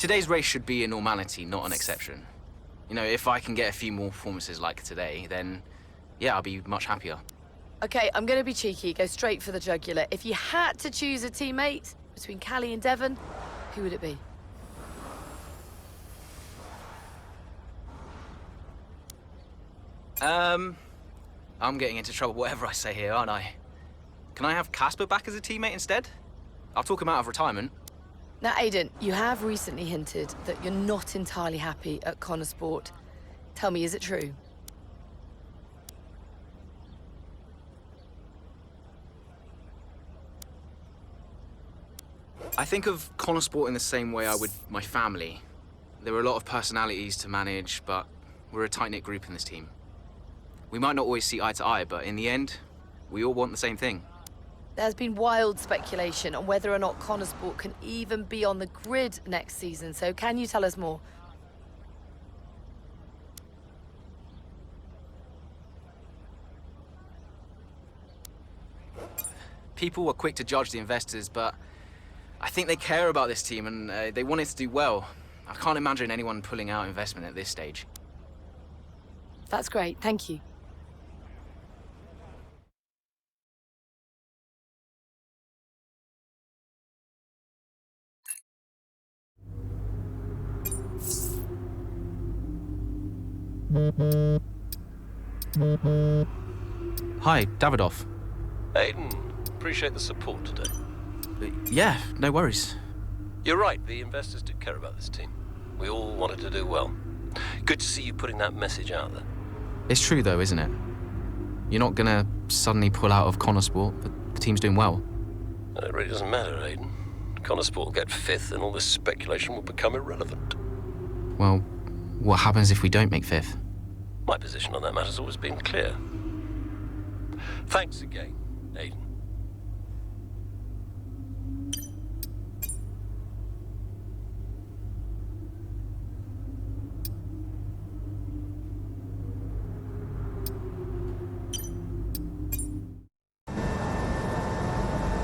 Today's race should be a normality, not an exception. You know, if I can get a few more performances like today, then yeah, I'll be much happier. Okay, I'm gonna be cheeky, go straight for the jugular. If you had to choose a teammate between Callie and Devon, who would it be? I'm getting into trouble whatever I say here, aren't I? Can I have Casper back as a teammate instead? I'll talk him out of retirement. Now, Aiden, you have recently hinted that you're not entirely happy at Connor Sport. Tell me, is it true? I think of Connor Sport in the same way I would my family. There are a lot of personalities to manage, but we're a tight-knit group in this team. We might not always see eye to eye, but in the end, we all want the same thing. There's been wild speculation on whether or not Connor Sport can even be on the grid next season, so can you tell us more? People were quick to judge the investors, but I think they care about this team and they want it to do well. I can't imagine anyone pulling out investment at this stage. That's great, thank you. Hi, Davidoff. Aiden, appreciate the support today. Yeah, no worries. You're right, the investors do care about this team. We all wanted to do well. Good to see you putting that message out there. It's true though, isn't it? You're not gonna suddenly pull out of Connor Sport, but the team's doing well. It really doesn't matter, Aiden. Connor Sport will get fifth and all this speculation will become irrelevant. Well, what happens if we don't make fifth? My position on that matter's always been clear. Thanks again, Aiden.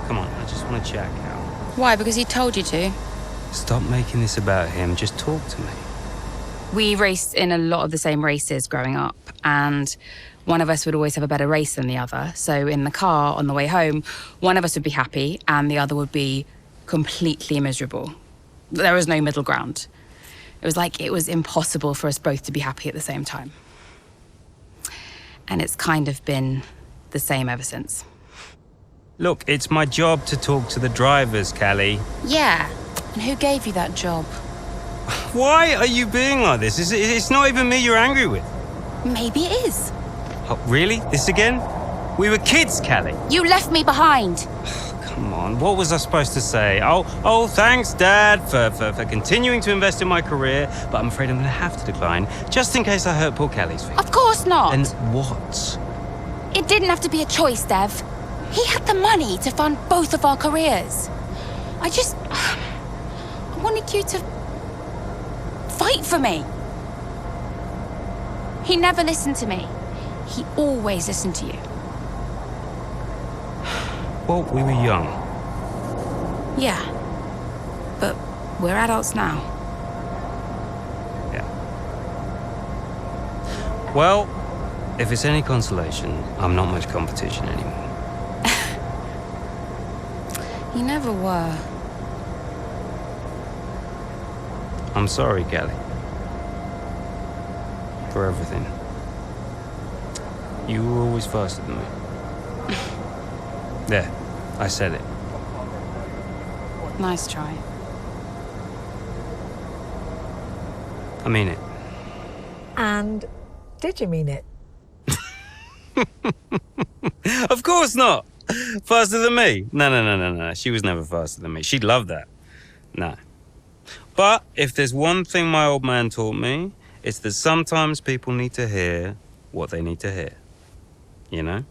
Come on, I just want to chat, Cal. Why? Because he told you to? Stop making this about him. Just talk to me. We raced in a lot of the same races growing up, and one of us would always have a better race than the other. So in the car on the way home, one of us would be happy and the other would be completely miserable. There was no middle ground. It was like it was impossible for us both to be happy at the same time. And it's kind of been the same ever since. Look, it's my job to talk to the drivers, Callie. Yeah, and who gave you that job? Why are you being like this? It's not even me you're angry with. Maybe it is. Oh, really? This again? We were kids, Callie. You left me behind. Come on, what was I supposed to say? Oh, thanks, Dad, for continuing to invest in my career, but I'm afraid I'm going to have to decline, just in case I hurt poor Callie's feelings. Of course not. And what? It didn't have to be a choice, Dev. He had the money to fund both of our careers. I wanted you to fight for me. He never listened to me. He always listened to you. Well, we were young. Yeah, but we're adults now. Yeah. Well, if it's any consolation, I'm not much competition anymore. You never were. I'm sorry, Callie. For everything. You were always faster than me. There, I said it. Nice try. I mean it. And did you mean it? Of course not! Faster than me? No. She was never faster than me. She'd love that. No. But if there's one thing my old man taught me, it's that sometimes people need to hear what they need to hear. You know?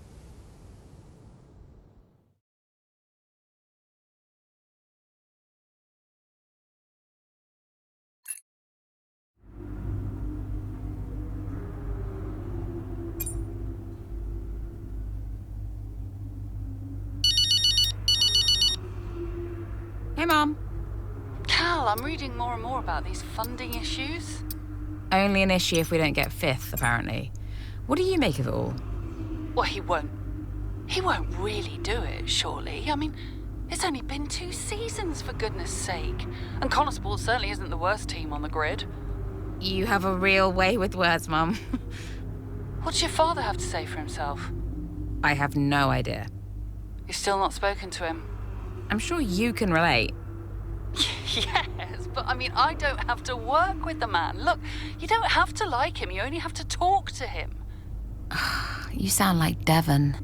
Hey, Mom. Cal, I'm reading more and more about these funding issues. Only an issue if we don't get fifth, apparently. What do you make of it all? Well, he won't. He won't really do it, surely. I mean, it's only been 2 seasons, for goodness sake. And Connorsport certainly isn't the worst team on the grid. You have a real way with words, Mum. What's your father have to say for himself? I have no idea. You've still not spoken to him? I'm sure you can relate. Yes, but I mean, I don't have to work with the man. Look, you don't have to like him, you only have to talk to him. You sound like Devon.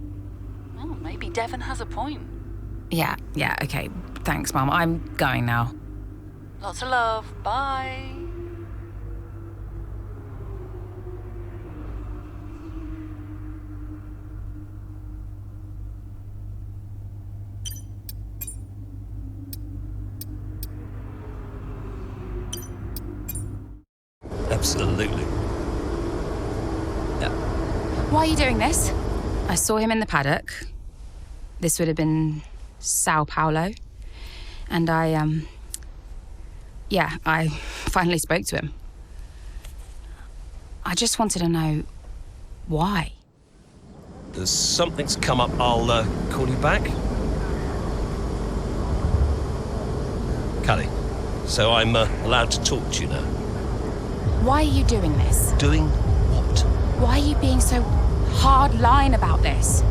Oh, maybe Devon has a point. Yeah, okay. Thanks, Mum. I'm going now. Lots of love. Bye. Absolutely. Yeah. Why are you doing this? I saw him in the paddock. This would have been Sao Paulo. And I finally spoke to him. I just wanted to know why. There's something's come up. I'll call you back. Callie, so I'm allowed to talk to you now. Why are you doing this? Doing what? Why are you being so hard line about this?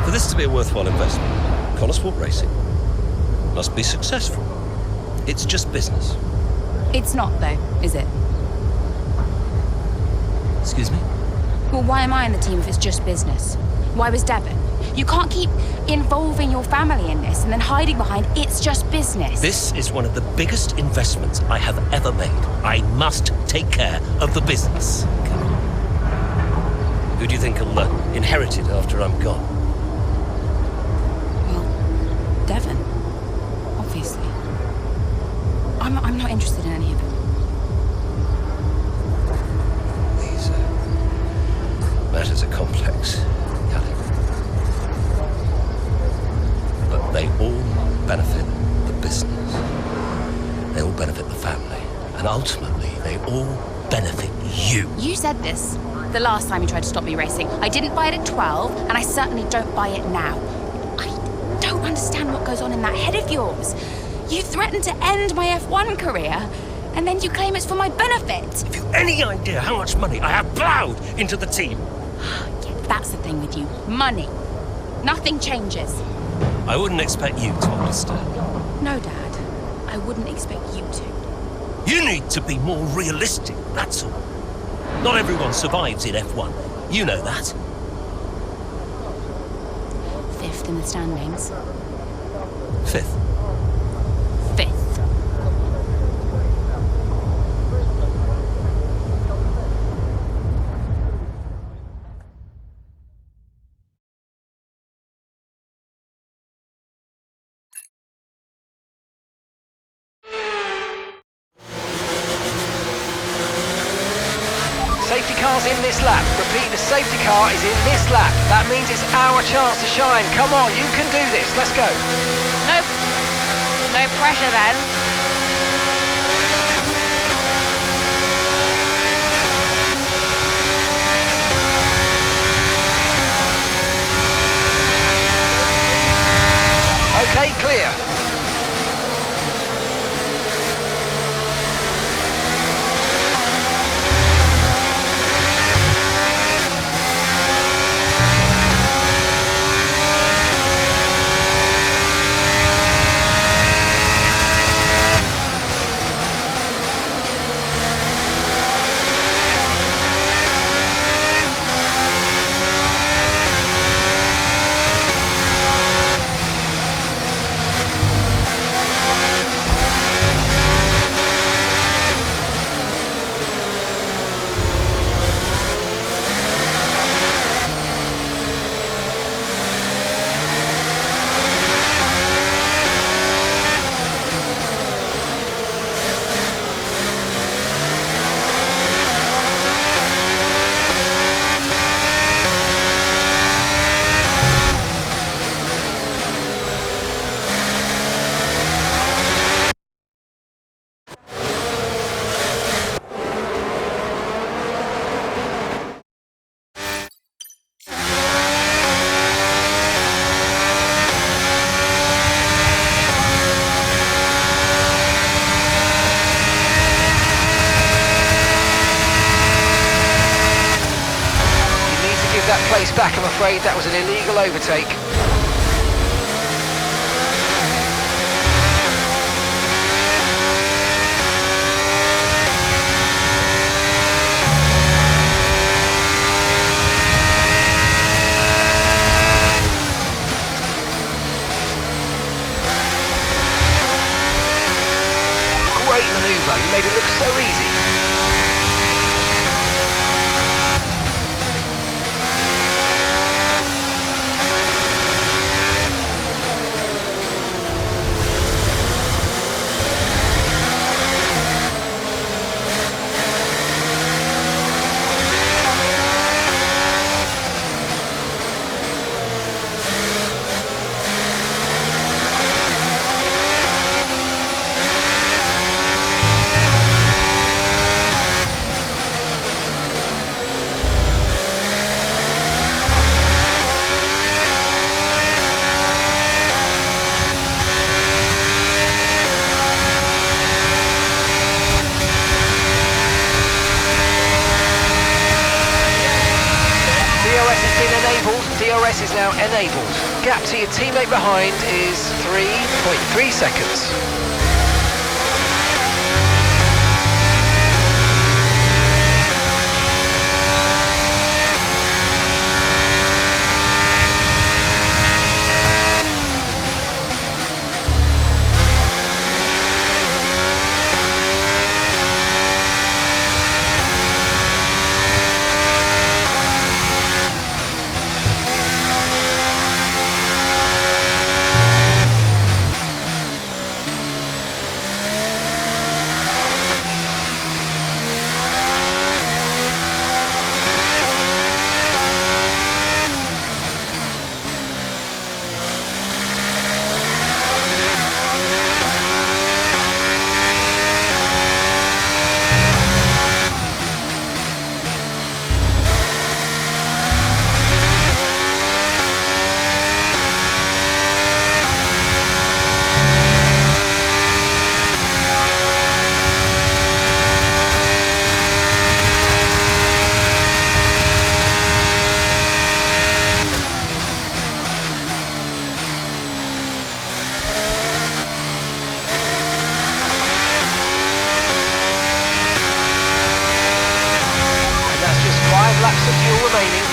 For this to be a worthwhile investment, Connorsport Racing must be successful. It's just business. It's not, though, is it? Excuse me? Well, why am I in the team if it's just business? Why was Devon? You can't keep involving your family in this and then hiding behind it's just business. This is one of the biggest investments I have ever made. I must take care of the business. Who do you think will inherit it after I'm gone? Well, Devon, obviously. I'm not interested in any of it. These matters are complex, Callie. But they all benefit the business. They all benefit the family. And ultimately, they all benefit you. You said this the last time you tried to stop me racing. I didn't buy it at 12, and I certainly don't buy it now. I don't understand what goes on in that head of yours. You threatened to end my F1 career, and then you claim it's for my benefit. Have you any idea how much money I have plowed into the team? Yeah, that's the thing with you. Money. Nothing changes. I wouldn't expect you to understand. No, Dad. I wouldn't expect you to. You need to be more realistic, that's all. Not everyone survives in F1. You know that. 5th in the standings. 5th. 5th. Safety car's in this lap. Repeat, the safety car is in this lap. That means it's our chance to shine. Come on, you can do this. Let's go. Nope. No pressure then. Okay, clear. race back, I'm afraid that was an illegal overtake. Great manoeuvre, you made it look so easy. DRS is now enabled. Gap to your teammate behind is 3.3 seconds. Laps of fuel remaining.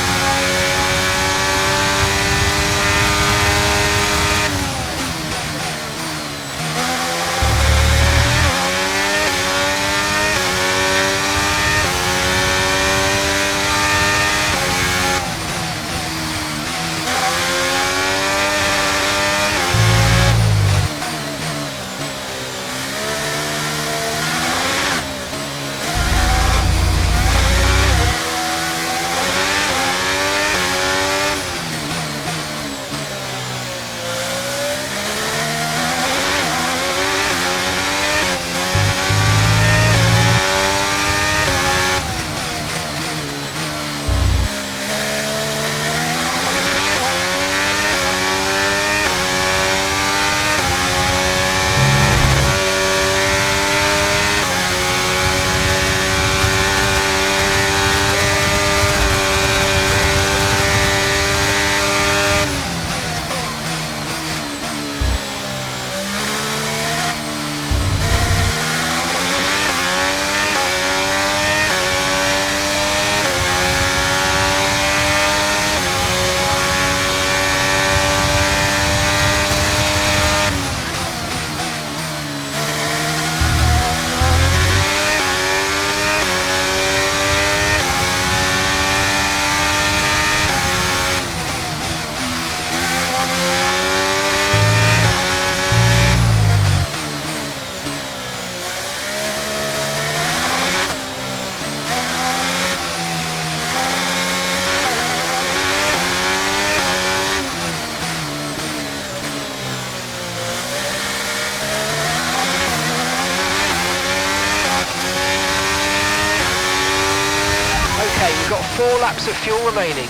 We've got 4 laps of fuel remaining.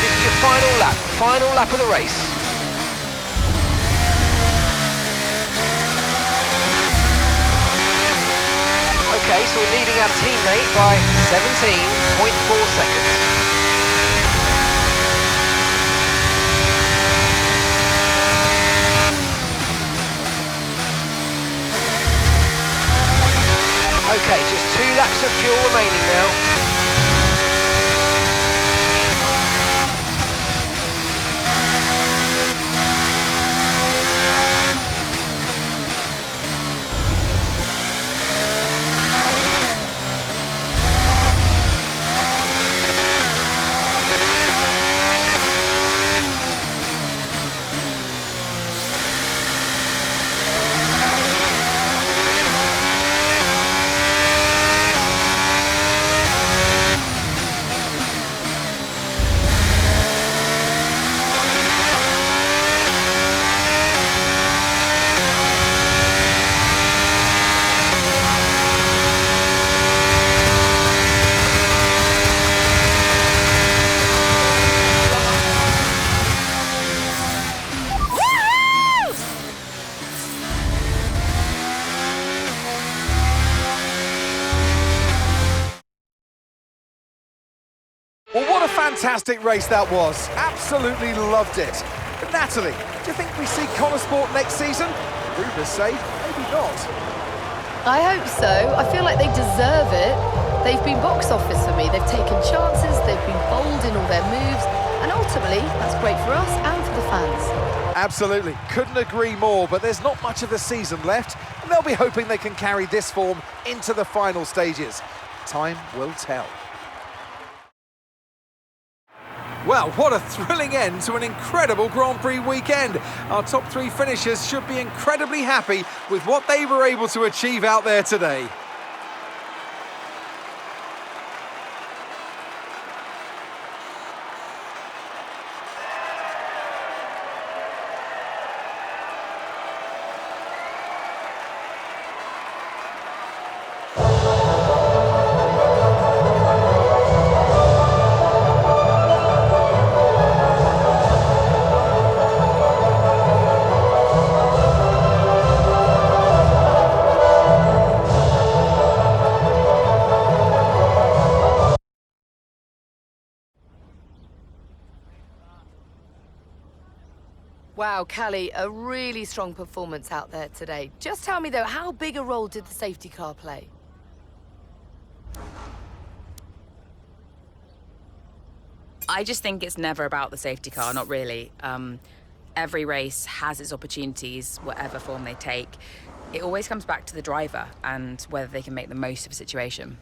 This is your final lap of the race. Okay, so we're leading our teammate by 17.4 seconds. Okay, just 2 laps of fuel remaining now. Well, what a fantastic race that was. Absolutely loved it. But Natalie, do you think we see Connor Sport next season? Rumours say maybe not. I hope so. I feel like they deserve it. They've been box office for me. They've taken chances, they've been bold in all their moves, and ultimately, that's great for us and for the fans. Absolutely. Couldn't agree more, but there's not much of the season left, and they'll be hoping they can carry this form into the final stages. Time will tell. Well, what a thrilling end to an incredible Grand Prix weekend. Our top 3 finishers should be incredibly happy with what they were able to achieve out there today. Wow, Callie, a really strong performance out there today. Just tell me, though, how big a role did the safety car play? I just think it's never about the safety car, not really. Every race has its opportunities, whatever form they take. It always comes back to the driver and whether they can make the most of a situation.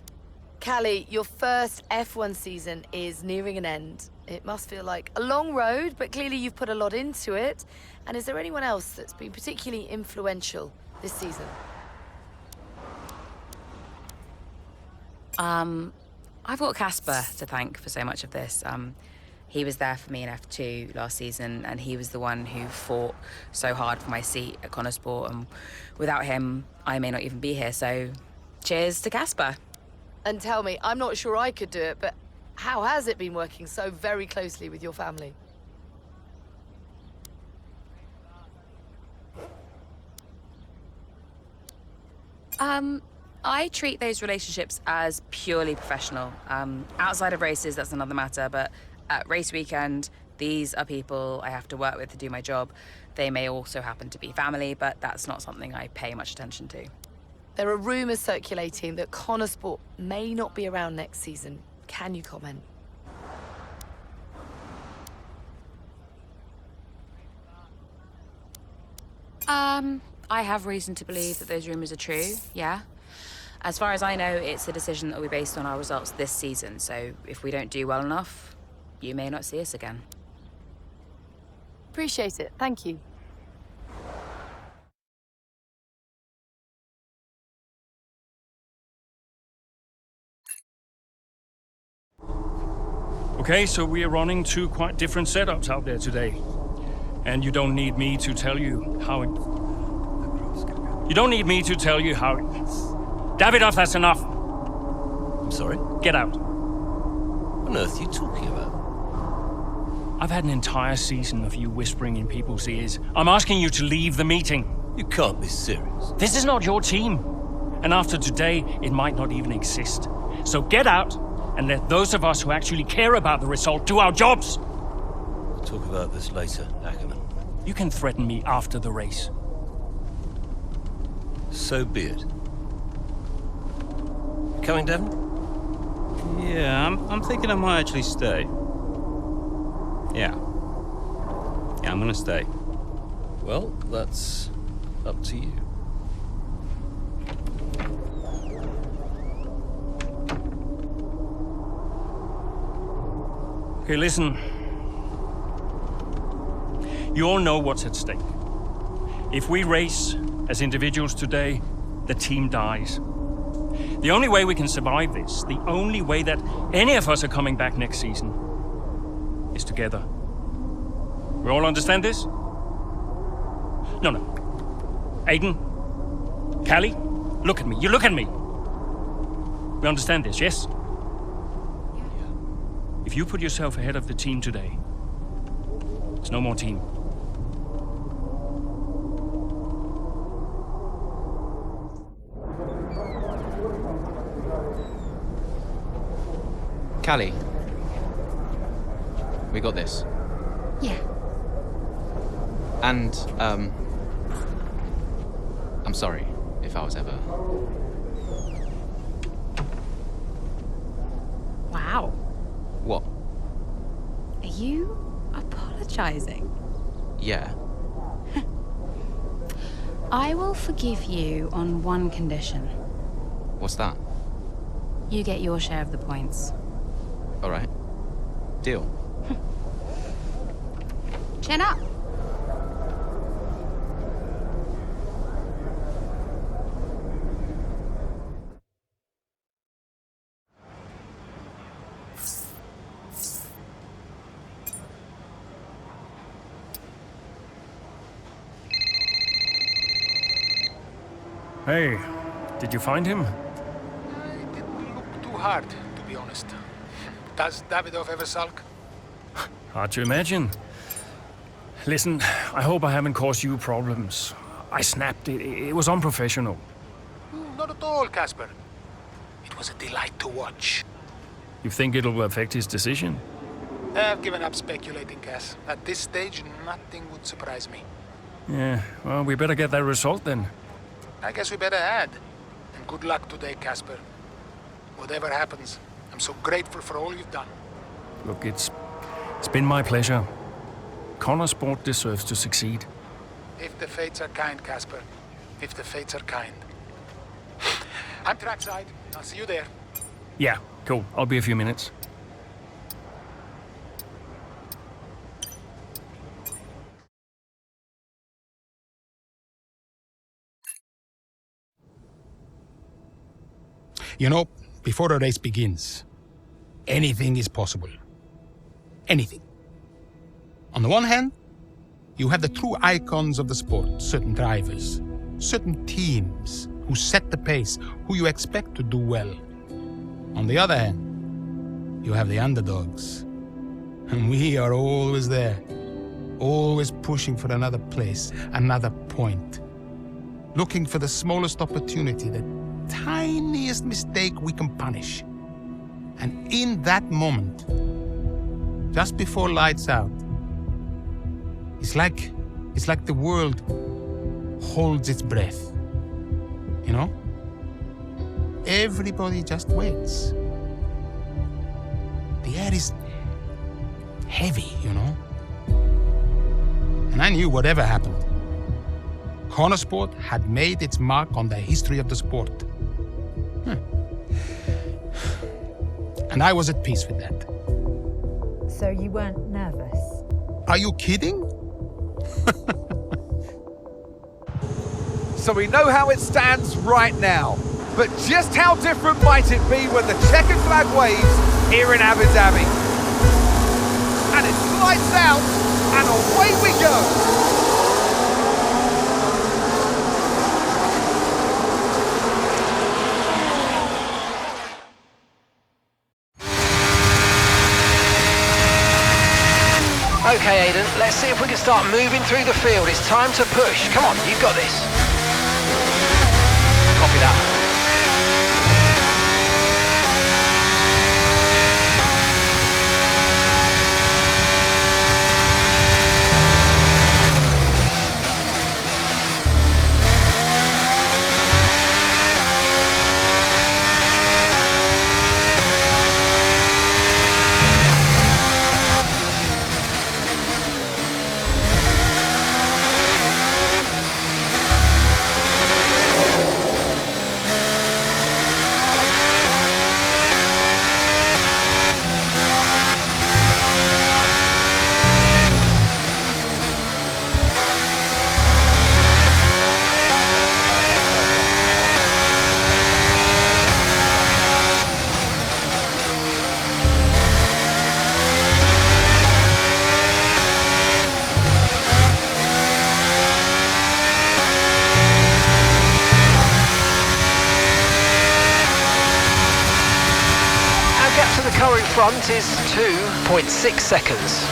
Callie, your first F1 season is nearing an end. It must feel like a long road, but clearly you've put a lot into it. And is there anyone else that's been particularly influential this season? I've got Casper to thank for so much of this. He was there for me in F2 last season, and he was the one who fought so hard for my seat at Connor Sport, and without him, I may not even be here, so cheers to Casper. And tell me, I'm not sure I could do it, but how has it been working so very closely with your family? I treat those relationships as purely professional. Outside of races, that's another matter, but at race weekend, these are people I have to work with to do my job. They may also happen to be family, but that's not something I pay much attention to. There are rumours circulating that Connor Sport may not be around next season. Can you comment? I have reason to believe that those rumours are true, yeah. As far as I know, it's a decision that will be based on our results this season, so if we don't do well enough, you may not see us again. Appreciate it. Thank you. Okay, so we are running 2 quite different setups out there today. And you don't need me to tell you how it... You don't need me to tell you how it... Davidoff, that's enough. I'm sorry? Get out. What on earth are you talking about? I've had an entire season of you whispering in people's ears. I'm asking you to leave the meeting. You can't be serious. This is not your team. And after today, it might not even exist. So get out and let those of us who actually care about the result do our jobs. We'll talk about this later, Ackerman. You can threaten me after the race. So be it. Coming, Devon? Yeah, I'm thinking I might actually stay. Yeah. Yeah, I'm gonna stay. Well, that's up to you. Okay, listen. You all know what's at stake. If we race as individuals today, the team dies. The only way we can survive this, the only way that any of us are coming back next season, is together. We all understand this? No. Aiden, Callie, look at me. You look at me. We understand this, yes? If you put yourself ahead of the team today, there's no more team. Callie, we got this. Yeah. And, I'm sorry if I was ever... Wow. What? Are you apologizing? Yeah. I will forgive you on one condition. What's that? You get your share of the points. All right. Deal. Chin up. Hey, did you find him? It didn't look too hard, to be honest. Does Davidov ever sulk? Hard to imagine. Listen, I hope I haven't caused you problems. I snapped it. It was unprofessional. Not at all, Casper. It was a delight to watch. You think it'll affect his decision? I've given up speculating, Cass. At this stage, nothing would surprise me. Yeah, well, we better get that result then. I guess we better add. And good luck today, Casper. Whatever happens, I'm so grateful for all you've done. Look, it's been my pleasure. Connor Sport deserves to succeed. If the fates are kind, Casper. If the fates are kind. I'm trackside. I'll see you there. Yeah, cool. I'll be a few minutes. You know, before a race begins, anything is possible. Anything. On the one hand, you have the true icons of the sport, certain drivers, certain teams who set the pace, who you expect to do well. On the other hand, you have the underdogs. And we are always there, always pushing for another place, another point. Looking for the smallest opportunity, the tiniest mistake we can punish. And in that moment, just before lights out, it's like the world holds its breath. You know? Everybody just waits. The air is heavy, you know? And I knew whatever happened, Connosport had made its mark on the history of the sport. And I was at peace with that. So you weren't nervous? Are you kidding? So we know how it stands right now. But just how different might it be when the checkered flag waves here in Abu Dhabi? And it's lights out, and away we go! Okay, Aidan, let's see if we can start moving through the field. It's time to push. Come on, you've got this. Copy that. Car in front is 2.6 seconds.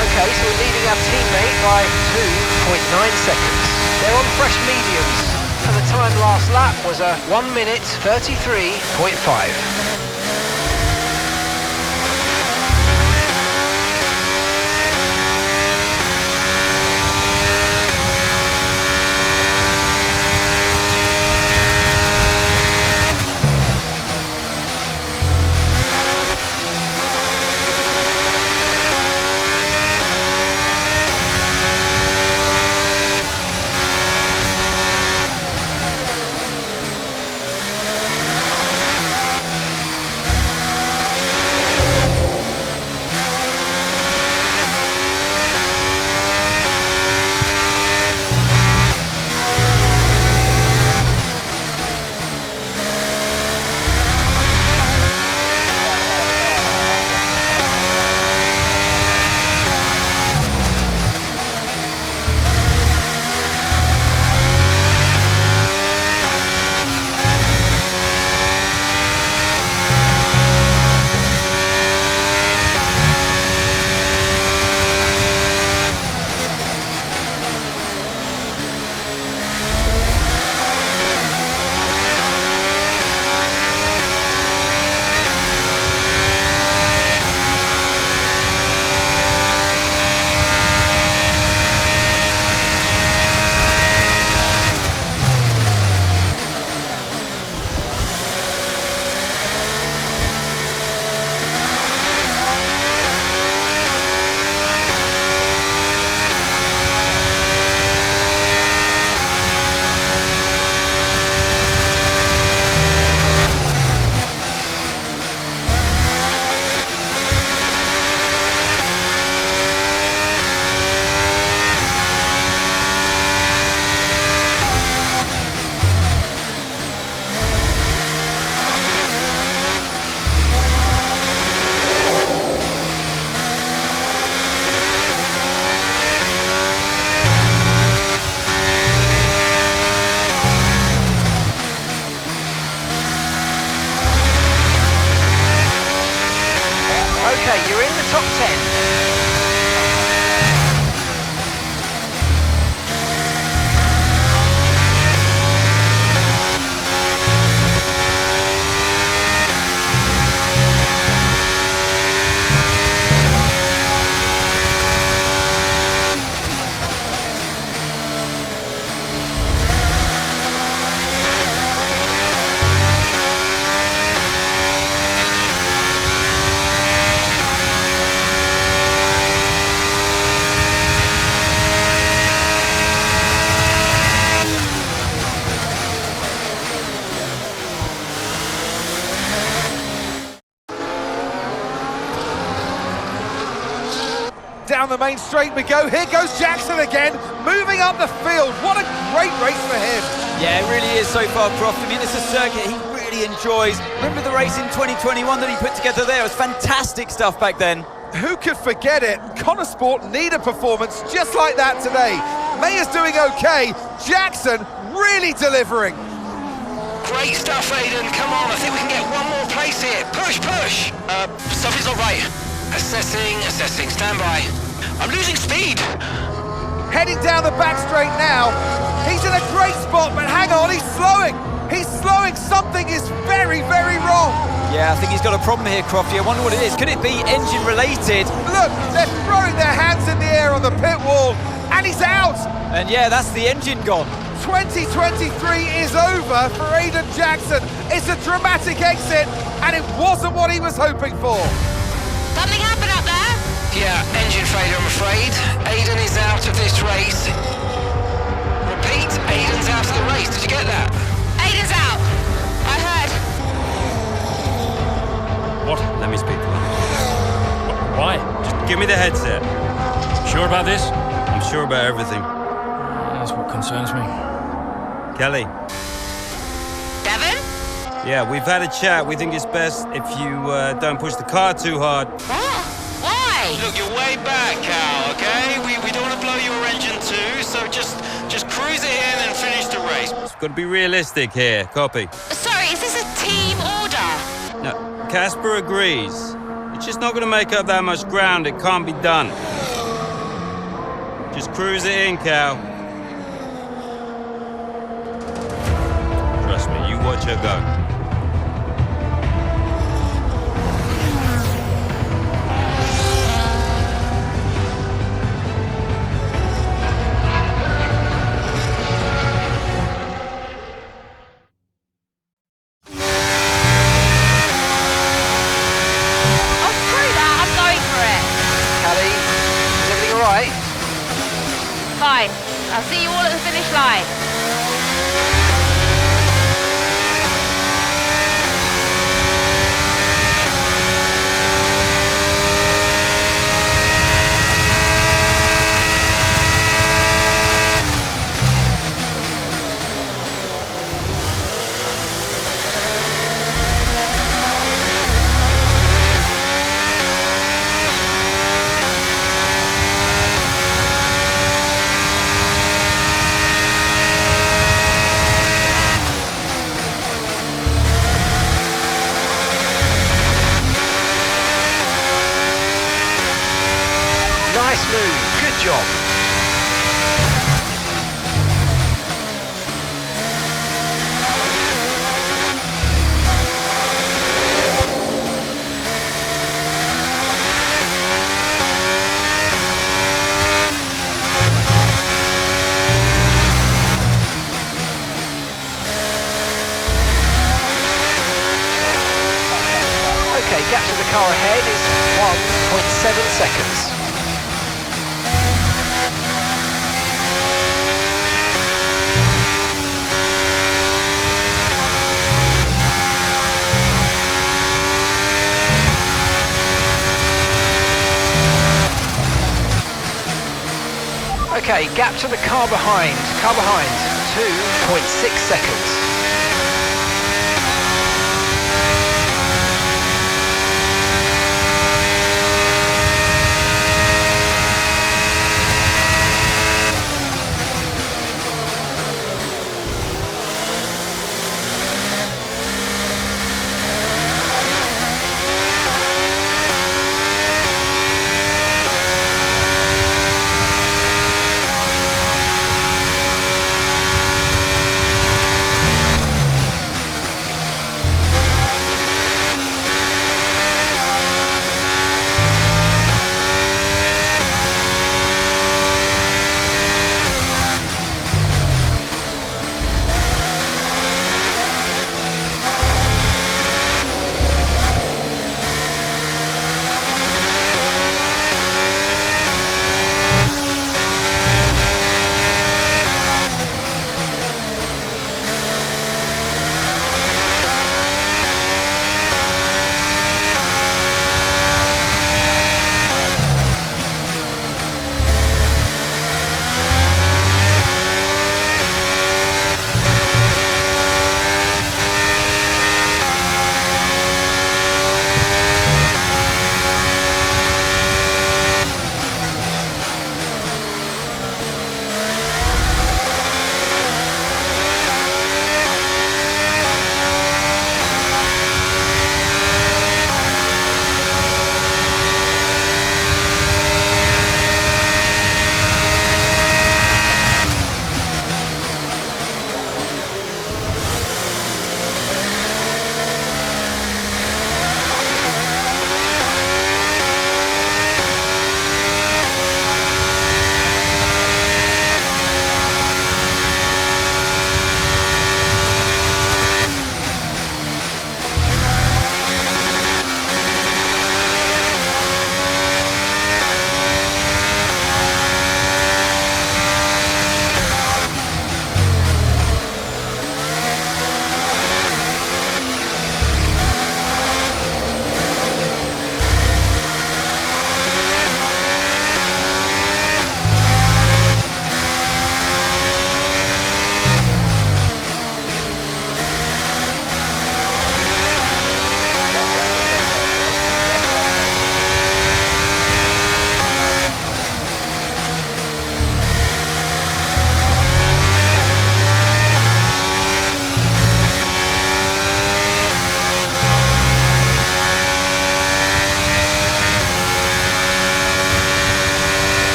Okay, so we're leading our teammate by 2.9 seconds. They're on fresh mediums, and the time last lap was a 1 minute 33.5. Okay, you're in the top 10. Down the main straight we go. Here goes Jackson again, moving up the field. What a great race for him. Yeah, it really is so far, Prof. I mean, it's a circuit he really enjoys. Remember the race in 2021 that he put together there? It was fantastic stuff back then. Who could forget it? Connor Sport need a performance just like that today. Mayer's doing okay. Jackson really delivering. Great stuff, Aiden. Come on, I think we can get one more place here. Push, push. Something's not right. Assessing. Stand by. I'm losing speed. Heading down the back straight now. He's in a great spot, but hang on, he's slowing. He's slowing. Something is very, very wrong. Yeah, I think he's got a problem here, Crofty. I wonder what it is. Could it be engine related? Look, they're throwing their hands in the air on the pit wall, and he's out. And yeah, that's the engine gone. 2023 is over for Aiden Jackson. It's a dramatic exit, and it wasn't what he was hoping for. Something happened up there? Yeah, engine failure, I'm afraid. Aiden is out of this race. Repeat, Aiden's out of the race. Did you get that? Aiden's out. I heard. What? Let me speak to him. Why? Just give me the headset. Sure about this? I'm sure about everything. That's what concerns me. Kelly. Devon? Yeah, we've had a chat. We think it's best if you don't push the car too hard. What? Why? Look, you're way back, Cal, okay? We don't want to blow your engine too, so just cruise it in and finish the race. It's got to be realistic here. Copy. Sorry, is this a team order? No, Casper agrees. It's just not going to make up that much ground. It can't be done. Just cruise it in, Cal. Trust me, you watch her go. Fine. I'll see you all at the finish line. Nice move. Good job. Okay, gap to the car ahead is 1.7 seconds. Okay, gap to the car behind. 2.6 seconds.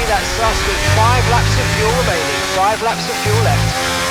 that's us with 5 laps of fuel remaining. 5 laps of fuel left.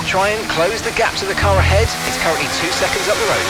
Try and close the gap to the car ahead. It's currently 2 seconds up the road.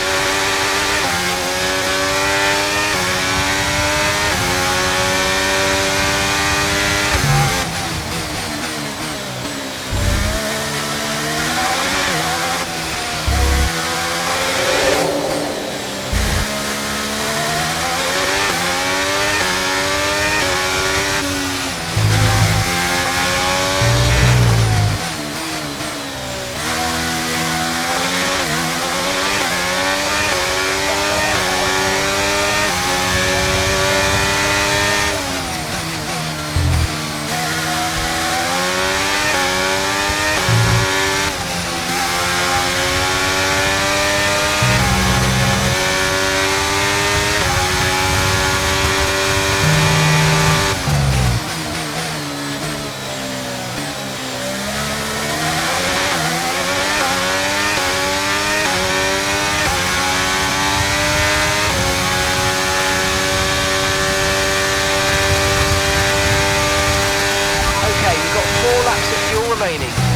Remaining.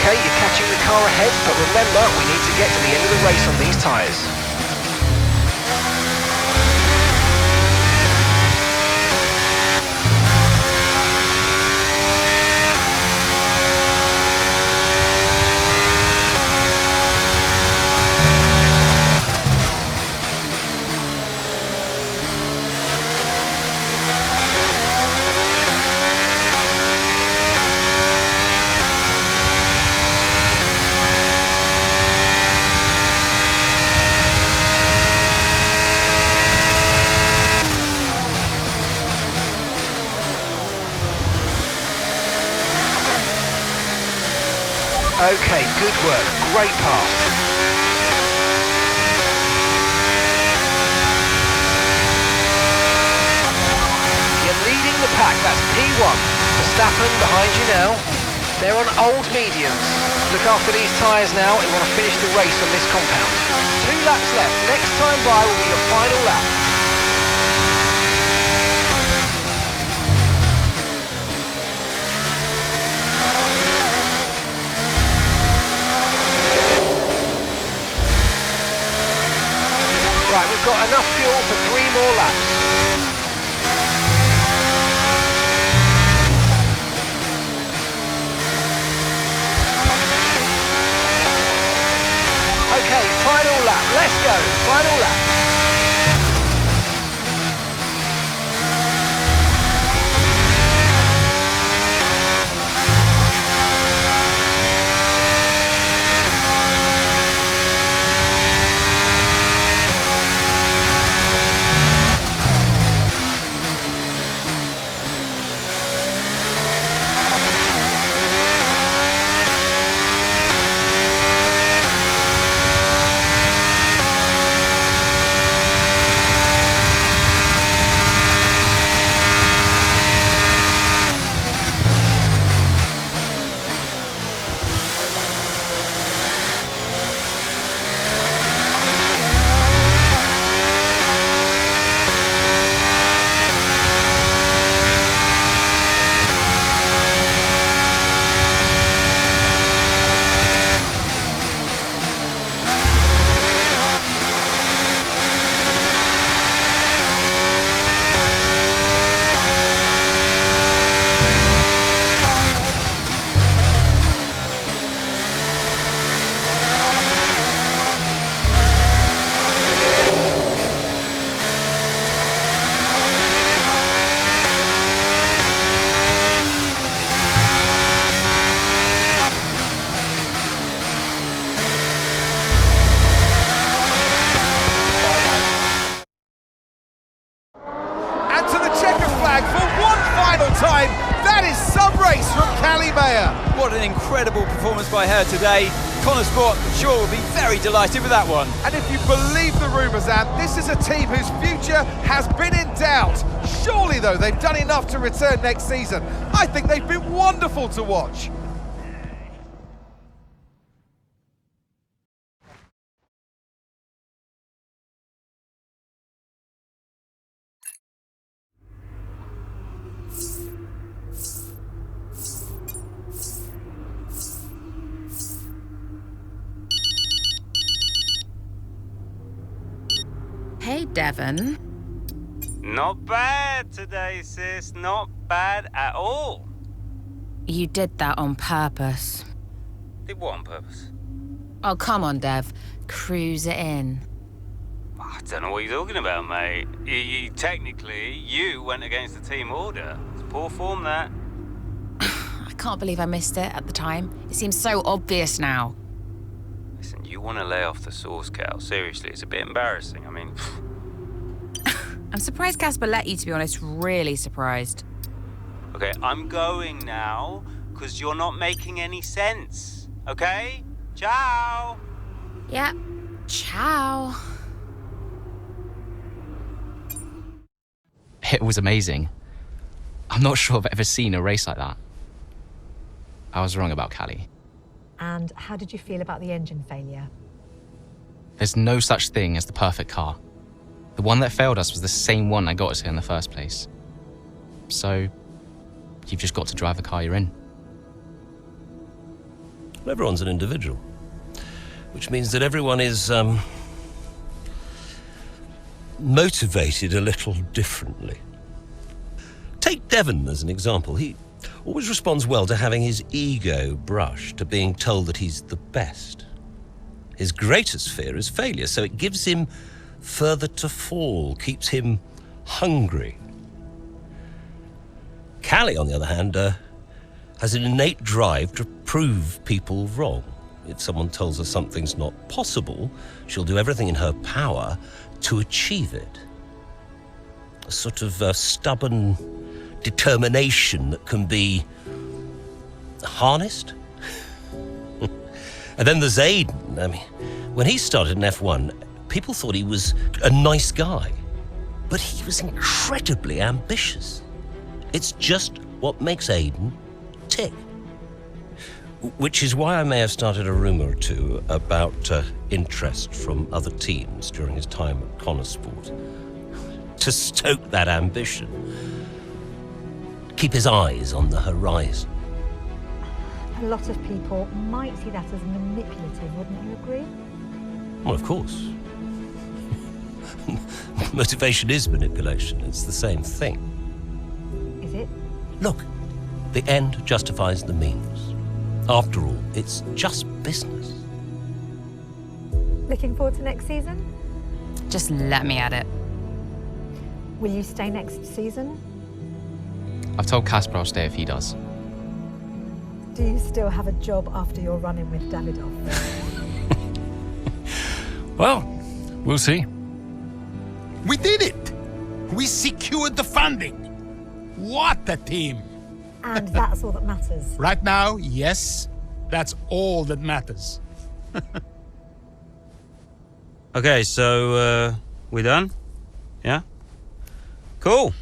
Okay, you're catching the car ahead, but remember, we need to get to the end of the race on these tyres. Okay, good work. Great pass. You're leading the pack. That's P1. Verstappen behind you now. They're on old mediums. Look after these tyres now. We want to finish the race on this compound. 2 laps left. Next time by will be your final lap. Right, we've got enough fuel for 3 more laps. Okay, final lap. Let's go. Final lap. final time. That is some race from Callie Mayer. What an incredible performance by her today. Connor Sport, sure, will be very delighted with that one. And if you believe the rumours, Anne, this is a team whose future has been in doubt. Surely, though, they've done enough to return next season. I think they've been wonderful to watch. Hey, Devon. Not bad today, sis. Not bad at all. You did that on purpose. Did what on purpose? Oh, come on, Dev. Cruise it in. I don't know what you're talking about, mate. Technically, you went against the team order. It's poor form, that. I can't believe I missed it at the time. It seems so obvious now. Listen, you want to lay off the sauce, Cal. Seriously, it's a bit embarrassing. I mean... I'm surprised Casper let you, to be honest. Really surprised. Okay, I'm going now, because you're not making any sense. Okay? Ciao! Yeah. Ciao. It was amazing. I'm not sure I've ever seen a race like that. I was wrong about Callie. And how did you feel about the engine failure? There's no such thing as the perfect car. The one that failed us was the same one that got us here in the first place. So, you've just got to drive the car you're in. Well, everyone's an individual, which means that everyone is motivated a little differently. Take Devon as an example. He always responds well to having his ego brushed, to being told that he's the best. His greatest fear is failure, so it gives him further to fall, keeps him hungry. Callie, on the other hand, has an innate drive to prove people wrong. If someone tells her something's not possible, she'll do everything in her power to achieve it. A sort of stubborn determination that can be harnessed. And then there's Aiden. I mean, when he started in F1, people thought he was a nice guy, but he was incredibly ambitious. It's just what makes Aiden tick. Which is why I may have started a rumour or two about interest from other teams during his time at Connor Sport. To stoke that ambition. Keep his eyes on the horizon. A lot of people might see that as manipulative, wouldn't you agree? Well, of course. Motivation is manipulation. It's the same thing. Is it? Look, the end justifies the means. After all, it's just business. Looking forward to next season? Just let me at it. Will you stay next season? I've told Casper I'll stay if he does. Do you still have a job after your run-in with Davidoff? Well, we'll see. We did it! We secured the funding. What a team! And that's all that matters. Right now, yes, that's all that matters. Okay, so, we done? Yeah? Cool.